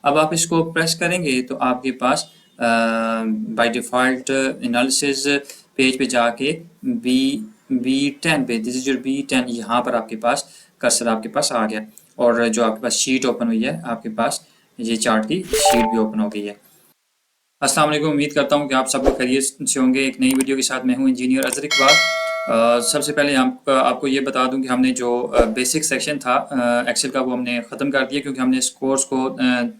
अब आप इसको प्रेस करेंगे तो आपके पास बाय डिफ़ॉल्ट एनालिसिस पेज पे जाके बी B10 पे, दिस इज़ योर B10, यहाँ पर आपके पास कर्सर आपके पास आ गया और जो आपके पास शीट ओपन हुई है, आपके पास ये चार्ट की शीट भी ओपन हो गई है। अस्सलाम वालेकुम, उम्मीद करता हूँ कि आप सब लोग खैरियत से होंगे। एक नई वीडियो के साथ मैं हूँ इंजीनियर अज़हर इकबाल। सबसे पहले आपको ये बता दूं कि हमने जो बेसिक सेक्शन था एक्सेल का, वो हमने ख़त्म कर दिया, क्योंकि हमने इस कोर्स को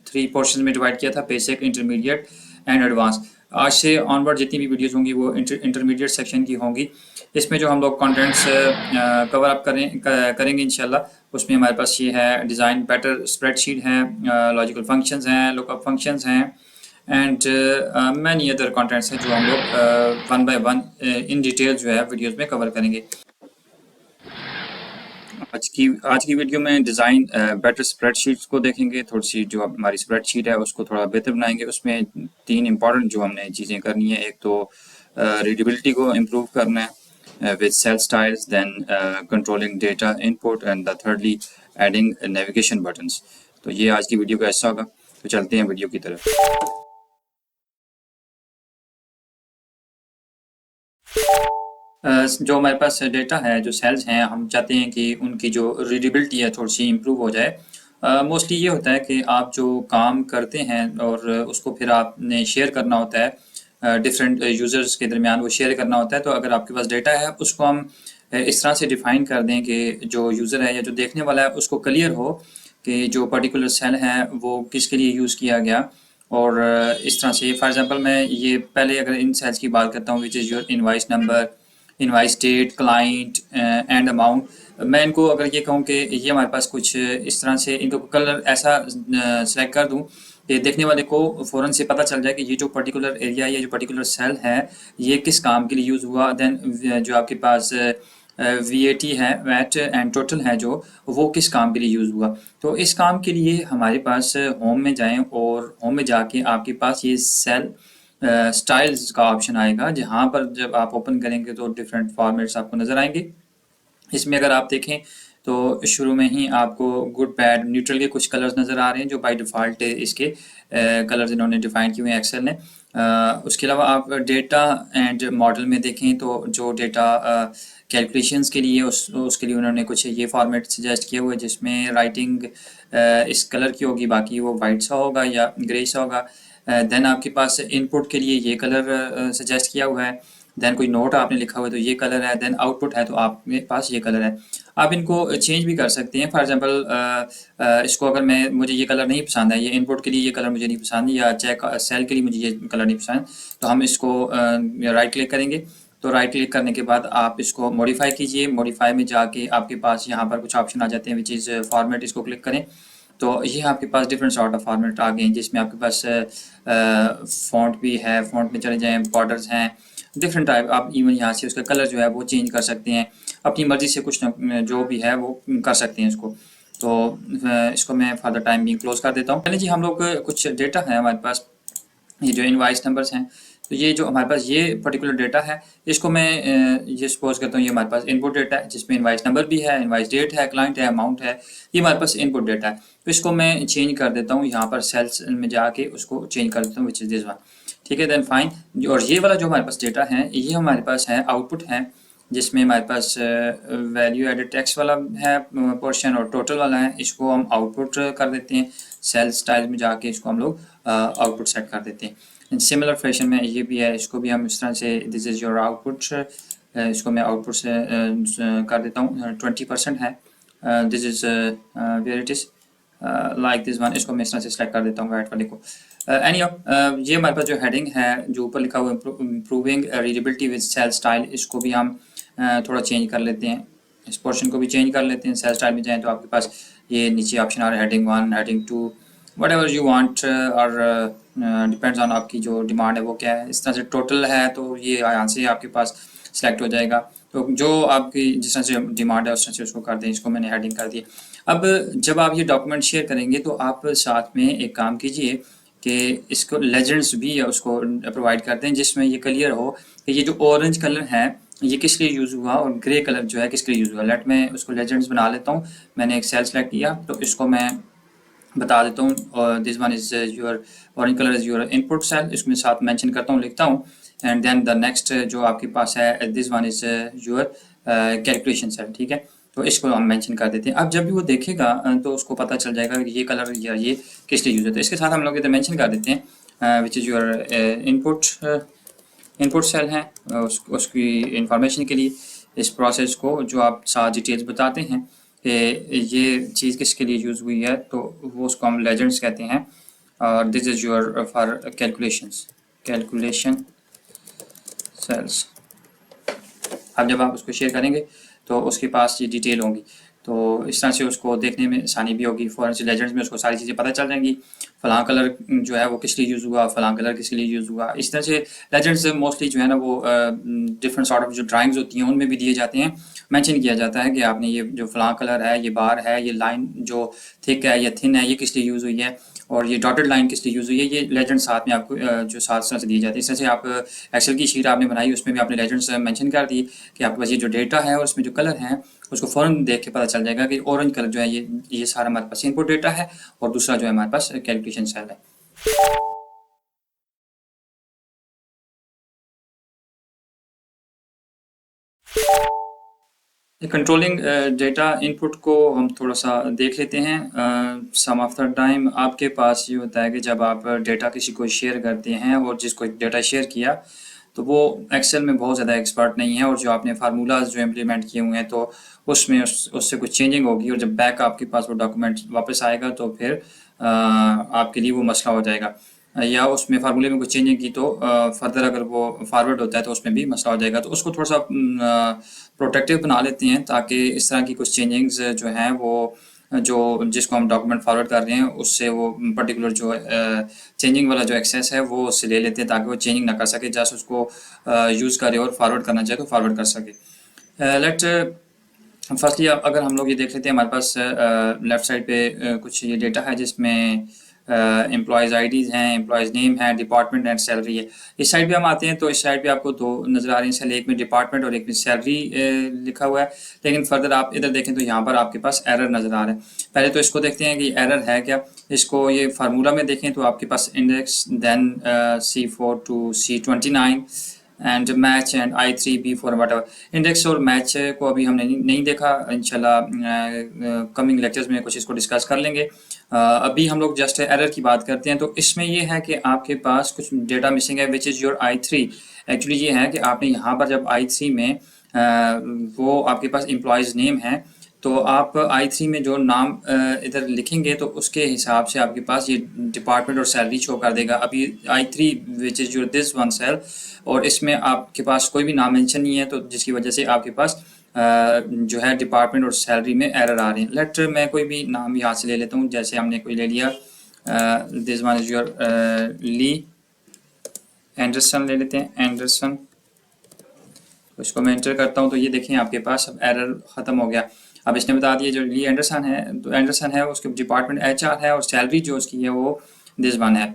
3 पोर्शन में डिवाइड किया था: बेसिक, इंटरमीडिएट एंड एडवांस। आज से ऑनवर्ड जितनी भी वीडियोस होंगी वो इंटरमीडिएट सेक्शन की होंगी। इसमें जो हम लोग कंटेंट्स कवर अप करेंगे इंशाल्लाह, उसमें हमारे पास ये है: डिज़ाइन बेटर स्प्रेडशीट है, लॉजिकल फंक्शंस हैं, लुकअप फंक्शंस हैं, एंड मैनी अदर कंटेंट्स हैं जो हम लोग one by one in detail जो है वीडियोस में कवर करेंगे। आज की वीडियो में डिज़ाइन बेटर स्प्रेडशीट्स को देखेंगे। थोड़ी सी जो हमारी स्प्रेडशीट है उसको थोड़ा बेहतर बनाएंगे। उसमें 3 इंपॉर्टेंट जो हमने चीज़ें करनी है: एक तो रीडेबिलिटी को इम्प्रूव करना है with cell styles, then controlling data input, and the thirdly adding navigation buttons. तो ये आज की वीडियो का हिस्सा होगा। तो चलते हैं वीडियो की तरफ। जो हमारे पास डेटा है, जो सेल्स हैं, हम चाहते हैं कि उनकी जो रीडेबिलिटी है थोड़ी सी इम्प्रूव हो जाए। मोस्टली ये होता है कि आप जो काम करते हैं और उसको फिर आपने शेयर करना होता है डिफरेंट यूज़र्स के दरमियान, वो शेयर करना होता है। तो अगर आपके पास डेटा है, उसको हम इस तरह से डिफ़ाइन कर दें कि जो यूज़र है या जो देखने वाला है उसको क्लियर हो कि जो पर्टिकुलर सेल है वो किसके लिए यूज़ किया गया। और इस तरह से फॉर एग्जांपल मैं ये पहले अगर इन सेल्स की बात करता हूँ, which is your invoice number, invoice date, client and amount. मैं इनको अगर ये कहूँ कि ये हमारे पास कुछ इस तरह से इनको कलर ऐसा सेलेक्ट कर दूँ कि देखने वाले को फ़ौरन से पता चल जाए कि ये जो पर्टिकुलर एरिया या जो पर्टिकुलर सेल है ये किस काम के लिए यूज़ हुआ। देन जो आपके पास VAT है, वैट एंड टोटल है, जो वो किस काम के लिए यूज़ हुआ। तो इस काम के लिए हमारे पास होम में जाएं और होम में जाके आपके पास ये सेल स्टाइल्स का ऑप्शन आएगा, जहाँ पर जब आप ओपन करेंगे तो डिफरेंट फॉर्मेट्स आपको नज़र आएंगे। इसमें अगर आप देखें तो शुरू में ही आपको गुड, बैड, न्यूट्रल के कुछ कलर्स नज़र आ रहे हैं जो बाय डिफ़ॉल्ट इसके कलर्स इन्होंने डिफ़ाइन किए हुए हैं एक्सेल ने। उसके अलावा आप डेटा एंड मॉडल में देखें तो जो डेटा कैलकुलेशंस के लिए उसके लिए उन्होंने कुछ ये फॉर्मेट सजेस्ट किया हुआ है, जिसमें राइटिंग इस कलर की होगी, बाकी वो वाइट सा होगा या ग्रे सा होगा। देन आपके पास इनपुट के लिए ये कलर सजेस्ट किया हुआ है। देन कोई नोट आपने लिखा हुआ है तो ये कलर है। देन आउटपुट है तो आपके पास ये कलर है। आप इनको चेंज भी कर सकते हैं। फॉर एग्जांपल इसको अगर मुझे ये कलर नहीं पसंद है, ये इनपुट के लिए ये कलर मुझे नहीं पसंद, या चेक सेल के लिए मुझे ये कलर नहीं पसंद, तो हम इसको राइट क्लिक करेंगे। तो राइट क्लिक करने के बाद आप इसको मॉडिफाई कीजिए। मॉडिफाई में जाके आपके पास यहाँ पर कुछ ऑप्शन आ जाते हैं, विच इज़ फॉर्मेट। इसको क्लिक करें तो ये आपके पास डिफरेंट सॉर्ट ऑफ फॉर्मेट आ गए हैं, जिसमें आपके पास फ़ॉन्ट भी है। फ़ॉन्ट में चले जाएँ, बॉर्डर्स हैं, डिफरेंट टाइप। आप इवन यहाँ से उसका कलर जो है वो चेंज कर सकते हैं, अपनी मर्ज़ी से कुछ न जो भी है वो कर सकते हैं इसको। तो इसको मैं for the time being close कर देता हूँ। पहले जी हम लोग कुछ डेटा है हमारे पास, ये जो इनवाइस नंबर्स हैं, तो ये जो हमारे पास ये पर्टिकुलर डेटा है, इसको मैं ये सपोज करता हूँ ये हमारे पास इनपुट डेटा है, जिसमें इनवाइस नंबर भी है, इनवाइस डेट है, क्लाइंट है, अमाउंट है। ये हमारे पास इनपुट डेटा है। तो इसको मैं चेंज कर देता हूँ, यहाँ पर सेल्स में जाके उसको चेंज कर देता हूँ, विच इज़ दिस वन। ठीक है, देन फाइन। और ये वाला जो हमारे पास डेटा है ये हमारे पास है आउटपुट है, जिसमें हमारे पास वैल्यू एडेड टेक्स्ट वाला है पोर्शन और टोटल वाला है। इसको हम आउटपुट कर देते हैं। सेल स्टाइल में जाके इसको हम लोग आउटपुट सेट कर देते हैं। सिमिलर फैशन में ये भी है, इसको भी हम इस तरह से, दिस इज़ योर आउटपुट, इसको मैं आउटपुट से कर देता हूँ 20% है। This is where it is like this one. इसको मैं इस तरह से सेलेक्ट कर देता हूँ वाइट वाले को। एनी ये हमारे पास जो हेडिंग है, जो ऊपर लिखा हुआ है improving readability with cell style, इसको भी हम थोड़ा चेंज कर लेते हैं। इस पोर्शन को भी चेंज कर लेते हैं। सेल स्टाइल में जाएँ तो आपके पास ये नीचे ऑप्शन आ रहा है, heading 1, heading 2, what ever you want, और डिपेंड्स ऑन आपकी जो डिमांड है वो क्या है। इस तरह से टोटल है तो ये यहाँ से आपके पास सिलेक्ट हो जाएगा। तो जो आपकी जिस तरह से डिमांड है उस तरह से उसको कर दें। इसको मैंने हेडिंग कर दी। अब जब आप ये डॉक्यूमेंट शेयर करेंगे तो आप साथ में एक काम कीजिए कि इसको लेजेंड्स भी उसको प्रोवाइड करते हैं, जिसमें ये क्लियर हो कि ये जो ऑरेंज कलर है ये किस लिए यूज़ हुआ और ग्रे कलर जो है किसके लिए यूज़ हुआ। लेट मैं उसको लेजेंड्स बना लेता हूँ। मैंने एक सेल सेलेक्ट किया तो इसको मैं बता देता हूँ। और this one is your orange colour is your input cell, इसमें साथ मेंशन करता हूँ, लिखता हूँ। एंड देन द नेक्स्ट जो आपके पास है, this one is your calculation cell, ठीक है। तो इसको हम मेंशन कर देते हैं। अब जब भी वो देखेगा तो उसको पता चल जाएगा कि ये कलर या ये किस लिए यूज होता है। इसके साथ हम लोग इधर मेंशन कर देते हैं which is your input cell है, उसकी इंफॉर्मेशन के लिए इस प्रोसेस को जो आप साथ डिटेल्स बताते हैं कि ये चीज़ किसके लिए यूज़ हुई है, तो वो उसको हम लेजेंड्स कहते हैं। और this is your for calculation cells. अब जब आप उसको शेयर करेंगे तो उसके पास ये डिटेल होंगी, तो इस तरह से उसको देखने में आसानी भी होगी। फॉरेन से लेजेंड्स में उसको सारी चीज़ें पता चल जाएंगी, फलां कलर जो है वो किस लिए यूज़ हुआ, फलां कलर किस लिए यूज़ हुआ। इस तरह से लेजेंड्स मोस्टली जो है ना वो डिफरेंट सॉर्ट ऑफ जो ड्राइंग्स होती हैं उनमें भी दिए जाते हैं। मेंशन किया जाता है कि आपने ये जो फलां कलर है, ये बार है, ये लाइन जो थिक है या थिन है, ये किस लिए यूज़ हुई है, और ये डॉटेड लाइन किस लिए यूज़ हुई है। ये लेजेंड साथ में आपको जो साथ साथ से दिए जाते हैं। इस तरह से आप एक्सेल की शीट आपने बनाई, उसमें भी आपने लेजेंड्स मेंशन कर दिए कि आपके पास ये जो डेटा है और उसमें जो कलर है उसको फ़ौरन देख के पता चल जाएगा कि ऑरेंज कलर जो है ये सारा हमारे पास इनपुट डेटा है, और दूसरा जो है हमारे पास कैलकुलेशन सेल है। कंट्रोलिंग डेटा इनपुट को हम थोड़ा सा देख लेते हैं। सम ऑफ द टाइम आपके पास ये होता है कि जब आप डेटा किसी को शेयर करते हैं और जिसको डेटा शेयर किया तो वो एक्सेल में बहुत ज़्यादा एक्सपर्ट नहीं है, और जो आपने फार्मूलाज जो इम्प्लीमेंट किए हुए हैं तो उसमें उससे कुछ चेंजिंग होगी, और जब बैक आपके पास वो डॉक्यूमेंट वापस आएगा तो फिर आपके लिए वो मसला हो जाएगा। या उसमें फार्मूले में कुछ चेंजिंग की तो फर्दर अगर वो फॉरवर्ड होता है तो उसमें भी मसला हो जाएगा। तो उसको थोड़ा सा प्रोटेक्टिव बना लेते हैं, ताकि इस तरह की कुछ चेंजिंग्स जो हैं वो जो जिसको हम डॉक्यूमेंट फॉरवर्ड कर रहे हैं उससे वो पर्टिकुलर जो चेंजिंग वाला जो एक्सेस है वो उससे ले लेते हैं, ताकि वो चेंजिंग ना कर सके, जस्ट उसको यूज़ करे और फॉरवर्ड करना चाहे तो फॉरवर्ड कर सके। लेट फर्स्टली अगर हम लोग ये देख लेते हैं, हमारे पास लेफ्ट साइड पे कुछ ये डेटा है जिसमें एम्प्लॉयज़ आईडीज़ हैं, एम्प्लॉयज़ नेम है, डिपार्टमेंट एंड सैलरी है। इस साइड पे हम आते हैं तो इस साइड पे आपको दो नज़र आ रही हैं सेल, एक में डिपार्टमेंट और एक में सैलरी लिखा हुआ है। लेकिन फर्दर आप इधर देखें तो यहाँ पर आपके पास एरर नज़र आ रहा है। पहले तो इसको देखते हैं कि एरर है क्या। इसको ये फार्मूला में देखें तो आपके पास index then C4 to C29 and match and I3B4 what index और मैच को अभी हमने नहीं देखा, इंशाल्लाह कमिंग लेक्चर्स में कुछ इसको डिस्कस कर लेंगे। अभी हम लोग जस्ट एरर की बात करते हैं। तो इसमें ये है कि आपके पास कुछ डेटा मिसिंग है विच इज़ योर I3। एक्चुअली ये है कि आपने यहाँ पर जब I3 में वो आपके पास एम्प्लॉयज़ नेम है, तो आप I3 में जो नाम इधर लिखेंगे तो उसके हिसाब से आपके पास ये डिपार्टमेंट और सैलरी शो कर देगा। अभी I3 which is your this one cell, और इसमें आपके पास कोई भी नाम मेंशन नहीं है, तो जिसकी वजह से आपके पास जो है डिपार्टमेंट और सैलरी में एरर आ रहे हैं। लेट मैं कोई भी नाम यहाँ से ले लेता हूँ, जैसे हमने कोई ले लिया this one is your Lee Anderson ले लेते हैं, एंडरसन। तो इसको मैं एंटर करता हूँ तो ये देखें आपके पास अब एरर ख़त्म हो गया। अब इसने बता दिया जो ली एंडरसन है, तो एंडरसन है उसके डिपार्टमेंट HR है, और सैलरी जो उसकी है वो दिस वन है।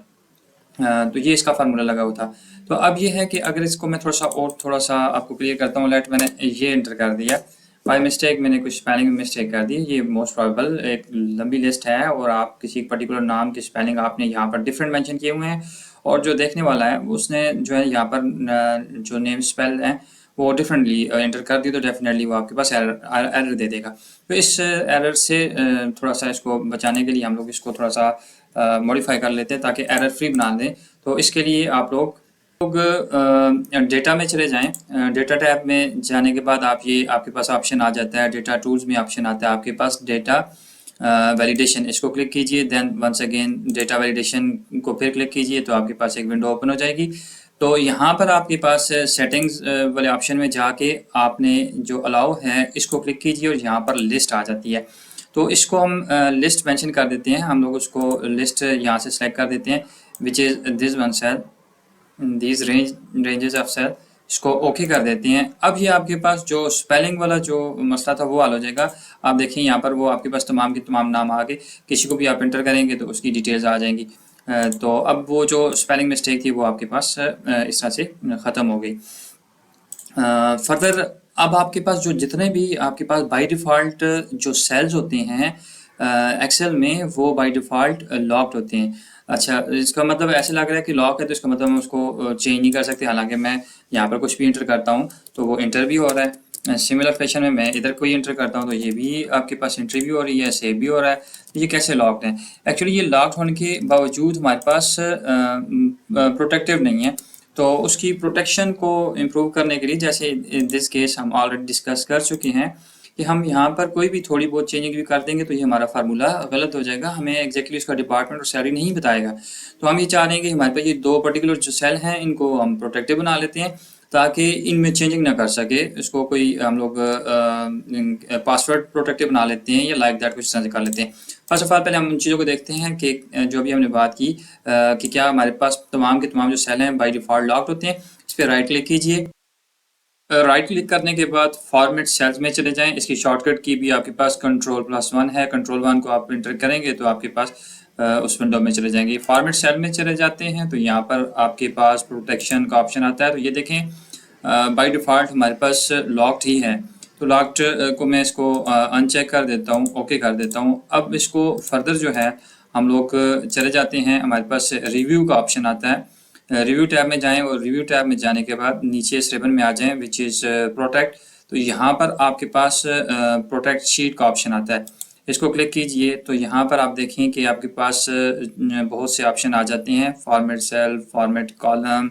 तो ये इसका फार्मूला लगा हुआ था। तो अब ये है कि अगर इसको मैं थोड़ा सा आपको क्लियर करता हूँ। लेट मैंने ये एंटर कर दिया, बाय मिस्टेक मैंने कुछ स्पेलिंग में मिस्टेक कर दी। ये मोस्ट प्रोबेबल एक लंबी लिस्ट है, और आप किसी पर्टिकुलर नाम की स्पेलिंग आपने यहाँ पर डिफरेंट मेंशन किए हुए हैं, और जो देखने वाला है उसने जो है यहाँ पर जो नेम स्पेल है वो डिफरेंटली एंटर कर दी, तो डेफिनेटली वो आपके पास एरर दे देगा। तो इस एरर से थोड़ा सा इसको बचाने के लिए हम लोग इसको थोड़ा सा मॉडिफाई कर लेते हैं ताकि एरर फ्री बना दें। तो इसके लिए आप लोग डेटा में चले जाएं। डेटा टैब में जाने के बाद आप ये आपके पास ऑप्शन आ जाता है, डेटा टूल्स में ऑप्शन आता है आपके पास डेटा वैलिडेशन, इसको क्लिक कीजिए। Then once again data validation को फिर क्लिक कीजिए तो आपके पास एक विंडो ओपन हो जाएगी। तो यहाँ पर आपके पास सेटिंग्स वाले ऑप्शन में जाके आपने जो अलाउ है इसको क्लिक कीजिए, और यहाँ पर लिस्ट आ जाती है। तो इसको हम लिस्ट मेंशन कर देते हैं, हम लोग उसको लिस्ट यहाँ से सेलेक्ट कर देते हैं which is this one cell, these ranges of cell, इसको ओके कर देते हैं। अब ये आपके पास जो स्पेलिंग वाला जो मसला था वो हल हो जाएगा। आप देखिए यहाँ पर वो आपके पास तमाम के तमाम नाम आ गए, किसी को भी आप एंटर करेंगे तो उसकी डिटेल्स आ जाएंगी। तो अब वो जो स्पेलिंग मिस्टेक थी वो आपके पास इस तरह से ख़त्म हो गई। फर्दर अब आपके पास जो जितने भी आपके पास बाय डिफ़ॉल्ट जो सेल्स होते हैं एक्सेल में वो बाय डिफ़ॉल्ट लॉक्ड होते हैं। अच्छा, इसका मतलब ऐसा लग रहा है कि लॉक है तो इसका मतलब हम उसको चेंज नहीं कर सकते, हालाँकि मैं यहाँ पर कुछ भी एंटर करता हूँ तो वो एंटर भी हो रहा है। सिमिलर फैशन में मैं इधर कोई एंटर करता हूँ तो ये भी आपके पास एंट्री भी हो रही है, सेव भी हो रहा है। तो ये कैसे लॉक्ड है? एक्चुअली ये लॉक्ड होने के बावजूद हमारे पास प्रोटेक्टिव नहीं है। तो उसकी प्रोटेक्शन को इम्प्रूव करने के लिए, जैसे इन दिस केस हम ऑलरेडी डिस्कस कर चुके हैं कि हम यहाँ पर कोई भी थोड़ी बहुत चेंजिंग भी कर देंगे तो ये हमारा फार्मूला गलत हो जाएगा, हमें एग्जैक्टली उसका डिपार्टमेंट और सैलरी नहीं बताएगा। तो हम ये चाह रहे हैं कि हमारे पास ये दो पर्टिकुलर जो सेल हैं इनको हम प्रोटेक्टिव बना लेते हैं ताकि इनमें चेंजिंग ना कर सके। इसको कोई हम लोग पासवर्ड प्रोटेक्टिव बना लेते हैं या लाइक दैट कुछ तरह से कर लेते हैं। फर्स्ट ऑफ ऑल पहले हम उन चीज़ों को देखते हैं कि जो अभी हमने बात की कि क्या हमारे पास तमाम के तमाम जो सेल हैं बाय डिफ़ॉल्ट लॉक्ड होते हैं। इस पर राइट क्लिक कीजिए। राइट क्लिक करने के बाद फॉर्मेट सेल्स में चले जाएं। इसकी शॉर्टकट की भी आपके पास Ctrl+1 है। Ctrl+1 को आप एंटर करेंगे तो आपके पास उस विंडो में चले जाएंगे। फॉर्मेट सेल में चले जाते हैं तो यहाँ पर आपके पास प्रोटेक्शन का ऑप्शन आता है। तो ये देखें बाय डिफ़ॉल्ट हमारे पास लॉक्ड ही है। तो लॉक्ड को मैं इसको अनचेक कर देता हूँ, ओके कर देता हूँ। अब इसको फर्दर जो है हम लोग चले जाते हैं, हमारे पास रिव्यू का ऑप्शन आता है। रिव्यू टैब में जाएं और रिव्यू टैब में जाने के बाद नीचे इस रिबन में आ जाएं विच इज़ प्रोटेक्ट। तो यहाँ पर आपके पास प्रोटेक्ट शीट का ऑप्शन आता है। इसको क्लिक कीजिए तो यहाँ पर आप देखें कि आपके पास बहुत से ऑप्शन आ जाते हैं, format cell, format column,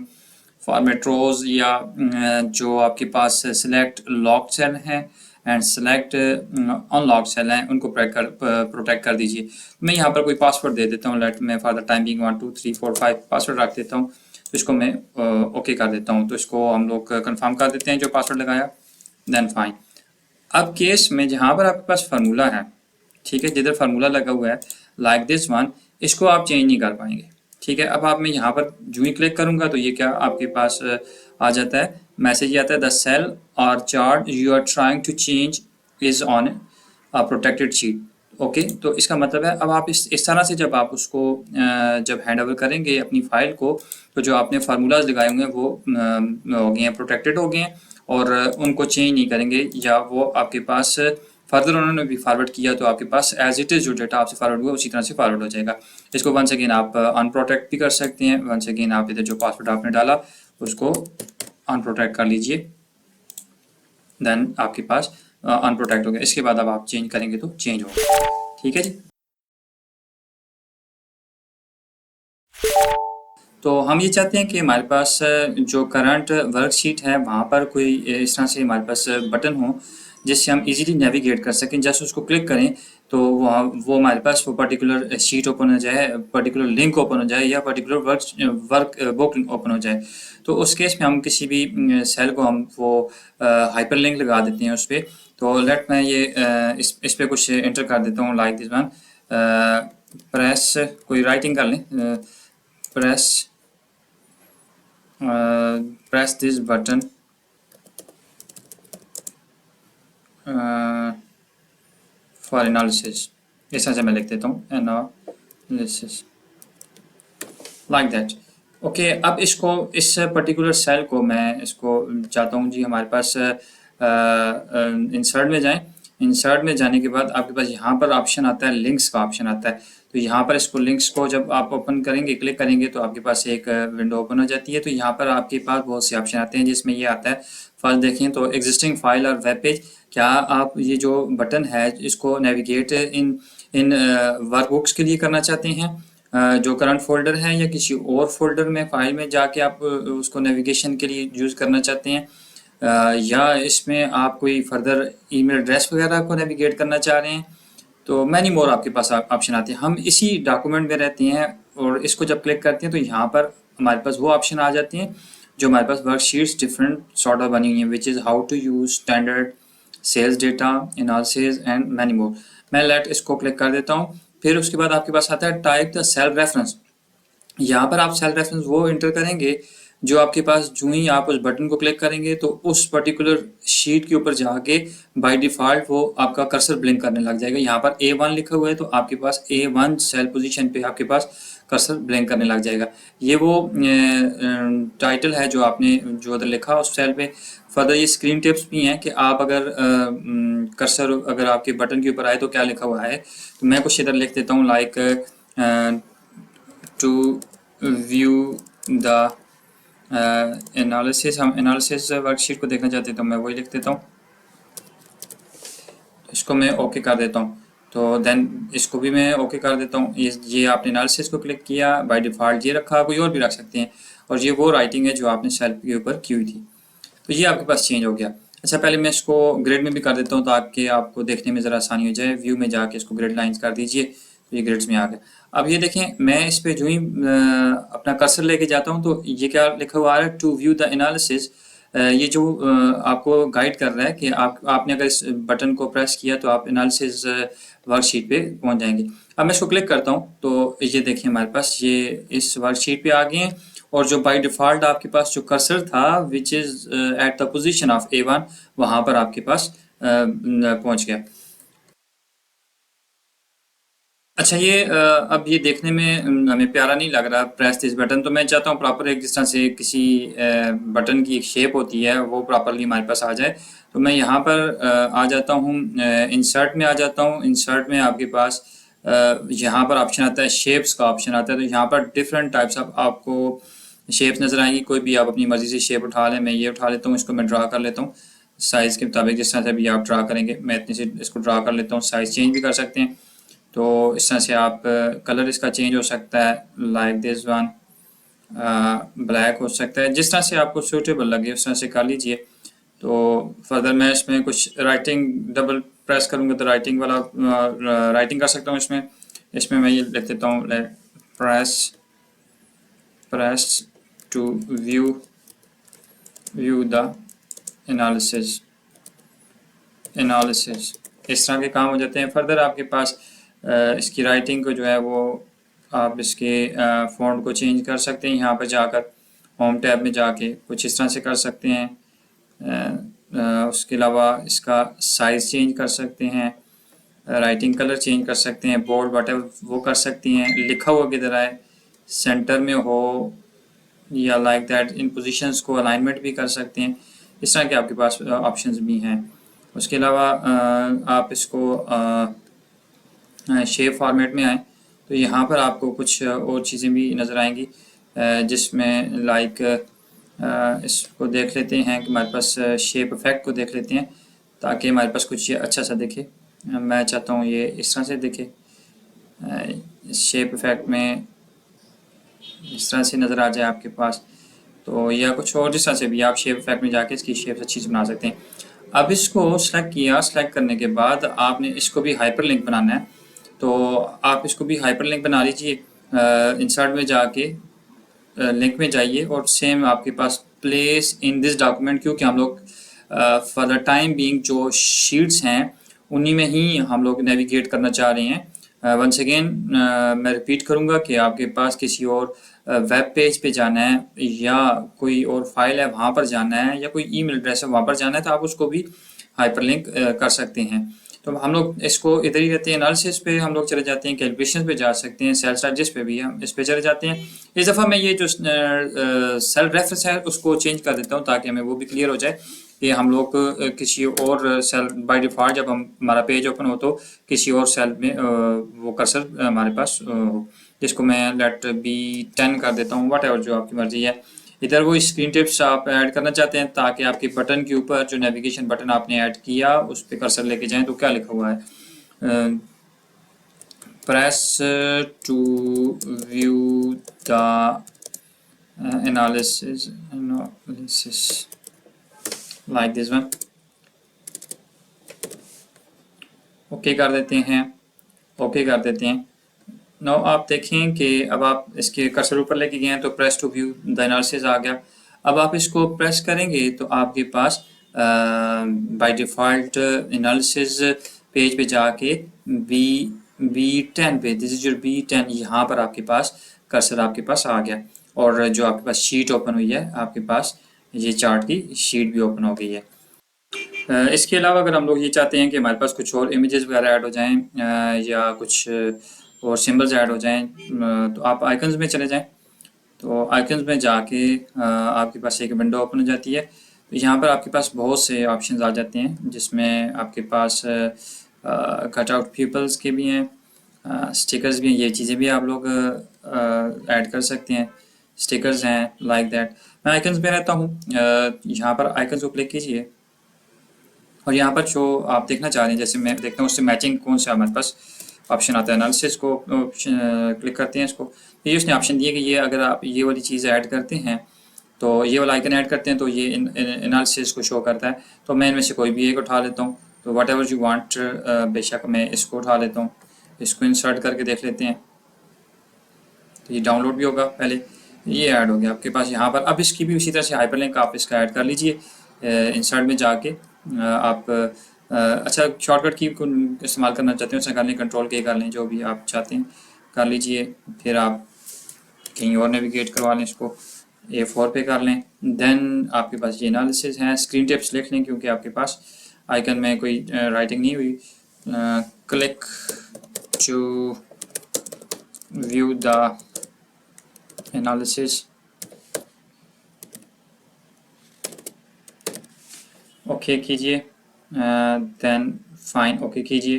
format rows, या जो आपके पास सिलेक्ट लॉक्ड सेल हैं एंड सेलेक्ट अनलॉक्ड सेल हैं उनको प्रोटेक्ट कर दीजिए। मैं यहाँ पर कोई पासवर्ड दे देता हूँ, लेट मैं for the time being 1 2 3 4 5 password रख देता हूँ। तो इसको मैं ओके कर देता हूँ। तो इसको हम लोग कंफर्म कर देते हैं जो पासवर्ड लगाया, देन फाइन। अब केस में जहाँ पर आपके पास फार्मूला है, ठीक है, जिधर फार्मूला लगा हुआ है लाइक दिस वन, इसको आप चेंज नहीं कर पाएंगे। ठीक है, अब आप मैं यहाँ पर जो ही क्लिक करूँगा तो ये क्या आपके पास आ जाता है, मैसेज आता है द सेल और chart you are trying to change is on a protected sheet. Okay, तो इसका मतलब है अब आप इस तरह से जब आप उसको जब हैंड ओवर करेंगे अपनी फाइल को, तो जो आपने फार्मूलाज लगाए होंगे वो हो गए हैं, प्रोटेक्टेड हो गए हैं और उनको चेंज नहीं करेंगे, या वो आपके पास फर्दर उन्होंने भी फॉरवर्ड किया तो आपके पास एज इट इज़ जो डेटा आपसे फॉरवर्ड हुआ उसी तरह से फॉरवर्ड हो जाएगा। इसको वंस अगेन आप अनप्रोटेक्ट भी कर सकते हैं। वंस अगेन आप इधर जो पासवर्ड आपने डाला उसको अनप्रोटेक्ट कर लीजिए, देन आपके पास अनप्रोटेक्ट हो गया। इसके बाद अब आप चेंज करेंगे तो चेंज होगा। ठीक है जी। तो हम ये चाहते हैं कि हमारे पास जो करंट वर्कशीट है वहाँ पर कोई इस तरह से हमारे पास बटन हो जिससे हम इजीली नेविगेट कर सकें। जैसे उसको क्लिक करें तो वो हमारे पास वो पर्टिकुलर शीट ओपन हो जाए, पर्टिकुलर लिंक ओपन हो जाए, या पर्टिकुलर वर्क बुक ओपन हो जाए। तो उस केस में हम किसी भी सेल को हम वो हाइपर लिंक लगा देते हैं उस पर। तो लेट मैं ये इस पर कुछ एंटर कर देता हूँ लाइक दिस वन, प्रेस, कोई राइटिंग कर लें, press press this button for analysis। इस तरह से मैं लिख देता हूँ analysis like that। ओके, अब इसको इस पर्टिकुलर सेल को मैं इसको चाहता हूँ जी हमारे पास इंसर्ट में जाएं। इंसर्ट में जाने के बाद आपके पास यहाँ पर ऑप्शन आता है, लिंक्स का ऑप्शन आता है। तो यहाँ पर इसको लिंक्स को जब आप ओपन करेंगे, क्लिक करेंगे तो आपके पास एक विंडो ओपन हो जाती है। तो यहाँ पर आपके पास बहुत से ऑप्शन आते हैं जिसमें ये आता है, फर्स्ट देखें तो एग्जिस्टिंग फाइल और वेब पेज। क्या आप ये जो बटन है इसको नेविगेट इन वर्कबुक्स के लिए करना चाहते हैं जो करंट फोल्डर है, या किसी और फोल्डर में फाइल में जाके आप उसको नेविगेशन के लिए यूज़ करना चाहते हैं, या इसमें आप कोई फर्दर ईमेल एड्रेस वगैरह को नेविगेट करना चाह रहे हैं। तो मैनी मोर आपके पास ऑप्शन आते हैं। हम इसी डॉक्यूमेंट में रहते हैं और इसको जब क्लिक करते हैं तो यहाँ पर हमारे पास वो ऑप्शन आ जाते हैं जो हमारे पास वर्कशीट्स डिफरेंट सॉर्ट ऑफ बनी हुई हैं, which is how to use standard cells data analysis and many more. मैं लेट इसको क्लिक कर देता हूँ। फिर उसके बाद आपके पास आता है टाइप द सेल रेफरेंस। यहाँ पर आप सेल रेफरेंस वो इंटर करेंगे जो आपके पास, जो ही आप उस बटन को क्लिक करेंगे तो उस पर्टिकुलर शीट के ऊपर जाके बाय डिफ़ॉल्ट वो आपका कर्सर ब्लिंक करने लग जाएगा। यहाँ पर A1 लिखा हुआ है तो आपके पास A1 सेल पोजीशन पे आपके पास कर्सर ब्लिंक करने लग जाएगा। ये वो टाइटल है जो आपने जो उधर लिखा उस सेल पे। फर्दर ये स्क्रीन टिप्स भी हैं कि आप अगर कर्सर अगर आपके बटन के ऊपर आए तो क्या लिखा हुआ है। तो मैं कुछ इधर लिख देता हूँ, like to view the analysis. हम एनालिसिस वर्कशीट को देखना चाहते हैं तो मैं वही लिख देता हूँ, इसको मैं ओके कर देता हूँ। तो देन इसको भी मैं ओके कर देता हूँ। ये आपने एनालिसिस को क्लिक किया, बाय डिफ़ॉल्ट ये रखा, कोई और भी रख सकते हैं। और ये वो राइटिंग है जो आपने सेल के ऊपर की हुई थी। तो ये आपके पास चेंज हो गया। अच्छा, पहले मैं इसको ग्रिड में भी कर देता हूँ ताकि आपको देखने में ज़रा आसानी हो जाए। व्यू में जाके इसको ग्रिड लाइंस कर दीजिए, तो ये ग्रिड्स में आ गया। अब ये देखें, मैं इस पे जो ही अपना कर्सर लेके जाता हूँ तो ये क्या लिखा हुआ है, टू व्यू द एनालिसिस। ये जो आपको गाइड कर रहा है कि आपने अगर इस बटन को प्रेस किया तो आप एनालिसिस वर्कशीट पे पहुंच जाएंगे। अब मैं इसको क्लिक करता हूँ तो ये देखिए हमारे पास ये इस वर्कशीट पे आ गए हैं। और जो बाय डिफ़ॉल्ट आपके पास जो कर्सर था which is at the position of A1, वहाँ पर आपके पास पहुँच गया। अच्छा, ये अब ये देखने में हमें प्यारा नहीं लग रहा प्रेस दिस बटन। तो मैं चाहता हूँ प्रॉपर एक जिस तरह से किसी बटन की एक शेप होती है वो प्रॉपरली हमारे पास आ जाए। तो मैं यहाँ पर आ जाता हूँ, इंसर्ट में आ जाता हूँ। इंसर्ट में आपके पास यहाँ पर ऑप्शन आता है, शेप्स का ऑप्शन आता है। तो यहाँ पर डिफरेंट टाइप्स ऑफ आपको शेप्स नज़र आएंगी। कोई भी आप अपनी मर्ज़ी से शेप उठा लें। मैं ये उठा लेता हूँ, इसको मैं ड्रा कर लेता हूँ साइज़ के मुताबिक। जिस तरह से भी आप ड्रा करेंगे मैं इतनी से इसको ड्रा कर लेता हूँ। साइज़ चेंज भी कर सकते हैं। तो इस तरह से आप कलर इसका चेंज हो सकता है, लाइक दिस वन ब्लैक हो सकता है। जिस तरह से आपको सूटेबल लगे उस तरह से कर लीजिए। तो फर्दर मैं इसमें कुछ राइटिंग डबल प्रेस करूँगा तो राइटिंग वाला राइटिंग कर सकता हूँ इसमें। इसमें मैं ये लिख देता हूँ, press to view the analysis. इस तरह के काम हो जाते हैं। फर्दर आपके पास इसकी राइटिंग को जो है वो आप इसके फ़ॉन्ट को चेंज कर सकते हैं। यहाँ पर जाकर होम टैब में जाके कुछ इस तरह से कर सकते हैं। उसके अलावा इसका साइज़ चेंज कर सकते हैं, राइटिंग कलर चेंज कर सकते हैं, बोल्ड वटेवर वो कर सकती हैं। लिखा हुआ किधर आए, सेंटर में हो या लाइक दैट, इन पोजीशंस को अलाइनमेंट भी कर सकते हैं। इस तरह के आपके पास ऑप्शंस भी हैं। उसके अलावा आप इसको शेप फॉर्मेट में आए तो यहाँ पर आपको कुछ और चीज़ें भी नज़र आएंगी, जिसमें लाइक इसको देख लेते हैं कि हमारे पास शेप इफेक्ट को देख लेते हैं ताकि हमारे पास कुछ ये अच्छा सा दिखे। मैं चाहता हूँ ये इस तरह से दिखे। शेप इफेक्ट में इस तरह से नज़र आ जाए आपके पास। तो या कुछ और जिस तरह से भी आप शेप इफेक्ट में जाके इसकी शेप अच्छी से बना सकते हैं। अब इसको सेलेक्ट किया, सेलेक्ट करने के बाद आपने इसको भी हाइपरलिंक बनाना है। तो आप इसको भी हाइपरलिंक बना लीजिए। इंसर्ट में जाके लिंक में जाइए और सेम आपके पास प्लेस इन दिस डॉक्यूमेंट, क्योंकि हम लोग फॉर द टाइम बीइंग जो शीट्स हैं उन्हीं में ही हम लोग नेविगेट करना चाह रहे हैं। वंस अगेन मैं रिपीट करूंगा कि आपके पास किसी और वेब पेज पे जाना है या कोई और फाइल है वहाँ पर जाना है या कोई ईमेल एड्रेस है वहाँ पर जाना है तो आप उसको भी हाइपरलिंक कर सकते हैं। तो हम लोग इसको इधर ही रहते हैं, एनालिसिस पे हम लोग चले जाते हैं, कैलकुलेशन पे जा सकते हैं, सेल चार्जेस पे भी हम इस पे चले जाते हैं। इस दफ़ा मैं ये जो सेल रेफरेंस है उसको चेंज कर देता हूँ ताकि हमें वो भी क्लियर हो जाए कि हम लोग किसी और सेल बाय डिफ़ॉल्ट जब हमारा पेज ओपन हो तो किसी और सेल में वो कर्सर हमारे पास हो, जिसको मैं लेट बी 10 कर देता हूँ, वट एवर जो आपकी मर्ज़ी है। इधर वो स्क्रीन टिप्स आप ऐड करना चाहते हैं ताकि आपके बटन के ऊपर जो नेविगेशन बटन आपने ऐड किया उस पर कर्सर लेके जाएं तो क्या लिखा हुआ है, press to view the analysis like this one. Okay कर देते हैं, ओके कर देते हैं। नो आप देखें कि अब आप इसके कर्सर ऊपर लेके गए हैं तो press to view the analysis आ गया। अब आप इसको प्रेस करेंगे तो आपके पास बाय डिफ़ॉल्ट एनालिसिस पेज पे जाके B10 पे, दिस इज योर B10, यहाँ पर आपके पास कर्सर आपके पास आ गया और जो आपके पास शीट ओपन हुई है आपके पास ये चार्ट की शीट भी ओपन हो गई है। इसके अलावा अगर हम लोग ये चाहते हैं कि हमारे पास कुछ और इमेजेस वगैरह ऐड हो जाएं या कुछ और सिम्बल्स ऐड हो जाएं, तो आप आइकन्स में चले जाएं। तो आइकन्स में जाके आपके पास एक विंडो ओपन हो जाती है। तो यहाँ पर आपके पास बहुत से ऑप्शंस आ जाते हैं, जिसमें आपके पास कट आउट पीपल्स के भी हैं, स्टिकर्स भी हैं। ये चीज़ें भी आप लोग ऐड कर सकते हैं। स्टिकर्स हैं लाइक दैट। मैं आइकन्स में रहता हूँ। यहाँ पर आइकन्स को क्लिक कीजिए और यहाँ पर जो आप देखना चाह रहे हैं, जैसे मैं देखता हूँ उससे मैचिंग कौन सा हमारे पास ऑप्शन आता है। एनालिसिस को ऑप्शन क्लिक करते हैं इसको, तो ये उसने ऑप्शन दिए कि ये अगर आप ये वाली चीज़ ऐड करते हैं, तो ये वाला आइकन ऐड करते हैं तो ये एनालिसिस को शो करता है। तो मैं इनमें से कोई भी एक उठा लेता हूँ। तो वट एवर यू वांट, बेशक मैं इसको उठा लेता हूँ। इसको इंसर्ट करके देख लेते हैं, तो ये डाउनलोड भी होगा। पहले ये ऐड हो गया आपके पास यहाँ पर। अब इसकी भी उसी तरह से हाइपरलिंक आप इसका ऐड कर लीजिए। इंसर्ट में जाके आप अच्छा शॉर्टकट की को इस्तेमाल करना चाहते हैं उससे कर लें, कंट्रोल के कर लें, जो भी आप चाहते हैं कर लीजिए। फिर आप कहीं और नेविगेट करवा लें, इसको A4 पे कर लें। देन आपके पास ये एनालिसिस है। स्क्रीन टिप्स लिख लें क्योंकि आपके पास आइकन में कोई राइटिंग नहीं हुई। Click to view the analysis, okay कीजिए। देन फाइन ओके कीजिए।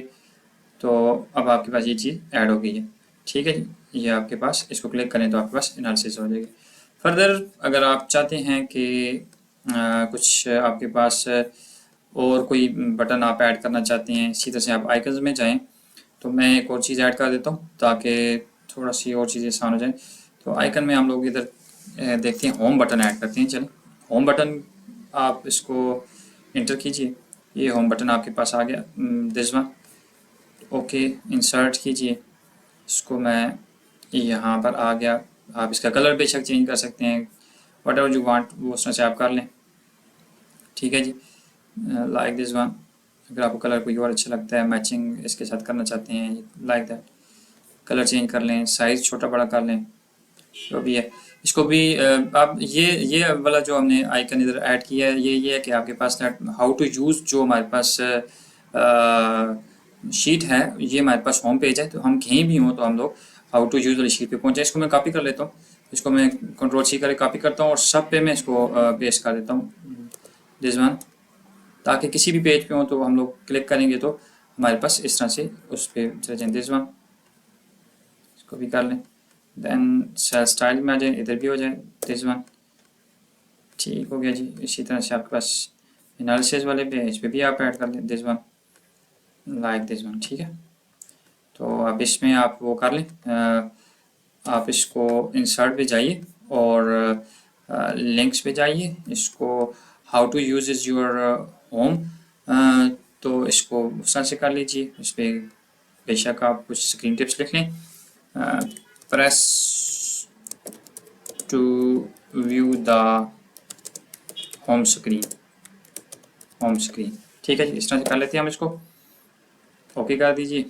तो अब आपके पास ये चीज़ ऐड हो गई है। ठीक है जी, ये आपके पास इसको क्लिक करें तो आपके पास एनालिसिस हो जाएगी। फर्दर अगर आप चाहते हैं कि कुछ आपके पास और कोई बटन आप ऐड करना चाहते हैं, इसी तरह से आप आइकन्स में जाएं। तो मैं एक और चीज़ ऐड कर देता हूँ ताकि थोड़ा सी और चीज़ें आसान हो जाए। तो आइकन में हम लोग इधर देखते हैं, होम बटन ऐड करते हैं। चलें, होम बटन आप इसको इंटर कीजिए। ये होम बटन आपके पास आ गया, दिस वन। ओके इंसर्ट कीजिए इसको। मैं यहाँ पर आ गया। आप इसका कलर बेशक चेंज कर सकते हैं, वट एवर यू वांट वो उसमें से आप कर लें। ठीक है जी, लाइक दिस वन। अगर आपको कलर कोई और अच्छा लगता है, मैचिंग इसके साथ करना चाहते हैं, लाइक दैट, कलर चेंज कर लें, साइज़ छोटा बड़ा कर लें, जो भी है। इसको भी आप ये वाला जो हमने आइकन इधर ऐड किया है, ये है कि आपके पास हाउ टू यूज़ जो हमारे पास शीट है, ये हमारे पास होम पेज है। तो हम कहीं भी हों तो हम लोग हाउ टू यूज़ वाली शीट पे पहुँचे। इसको मैं कॉपी कर लेता हूँ। इसको मैं कंट्रोल-C करके कॉपी करता हूँ और सब पे मैं इसको पेस्ट कर देता हूँ, दिस वन, ताकि किसी भी पेज पे हो तो हम लोग क्लिक करेंगे तो हमारे पास इस तरह से उस पे चले जाए। दिस वन, इसको भी कर लें। देन सेल स्टाइल में आ जाए, इधर भी हो जाए, दिस वन। ठीक हो गया जी। इसी तरह से आपके पास एनालिसिस वाले पे इस पे भी आप ऐड कर लें, this one, like this one. ठीक है, तो अब इसमें आप वो कर लें, आप इसको इंसर्ट पे जाइए और लिंक्स पे जाइए। इसको how to use is your home, तो इसको उस तरह से कर लीजिए। इस पर बेशक आप कुछ स्क्रीन टिप्स लिख लें। Press to view the home screen, home screen. ठीक है जी, इस तरह से कर लेते हैं हम इसको। ओके कर दीजिए,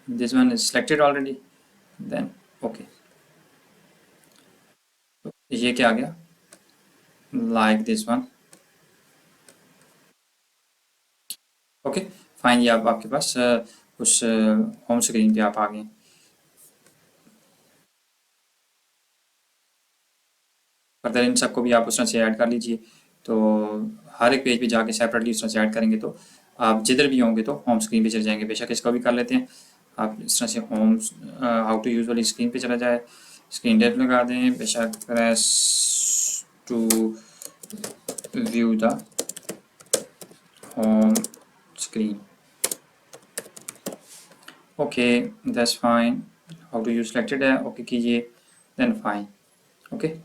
this one is selected already, then okay. तो ये क्या आ गया, like this one. Okay fine, ये आप आपके पास उस होम स्क्रीन पे आप आ गए। फर्दर इन सबको भी आप उस तरह से ऐड कर लीजिए। तो हर एक पेज पे जाके सेपरेटली उस तरह से ऐड करेंगे तो आप जिधर भी होंगे तो होम स्क्रीन पे चले जाएंगे। बेशक इसको भी कर लेते हैं। आप इस तरह से होम हाउ टू यूज़ वाली स्क्रीन पे चला जाए, स्क्रीन टेप लगा दें, बेशक press to view the home screen. Okay that's fine, how to use selected है, ओके कीजिए, देन फाइन, ओके।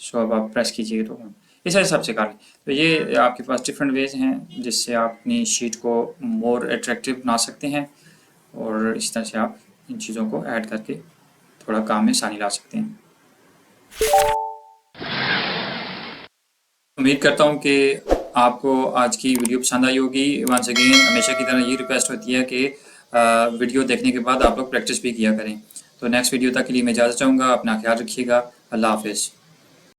सो अब आप प्रेस कीजिए तो इस हिसाब से कर लें। तो ये आपके पास डिफरेंट वेज हैं जिससे आप अपनी शीट को मोर अट्रैक्टिव बना सकते हैं और इस तरह से आप इन चीज़ों को ऐड करके थोड़ा काम में आसानी ला सकते हैं। उम्मीद करता हूँ कि आपको आज की वीडियो पसंद आई होगी। वंस अगेन हमेशा की तरह ये रिक्वेस्ट होती है कि वीडियो देखने के बाद आप लोग प्रैक्टिस भी किया करें। तो नेक्स्ट वीडियो तक के लिए मैं इजाज़त चाहूँगा। अपना ख्याल रखिएगा। अल्लाह हाफिज़।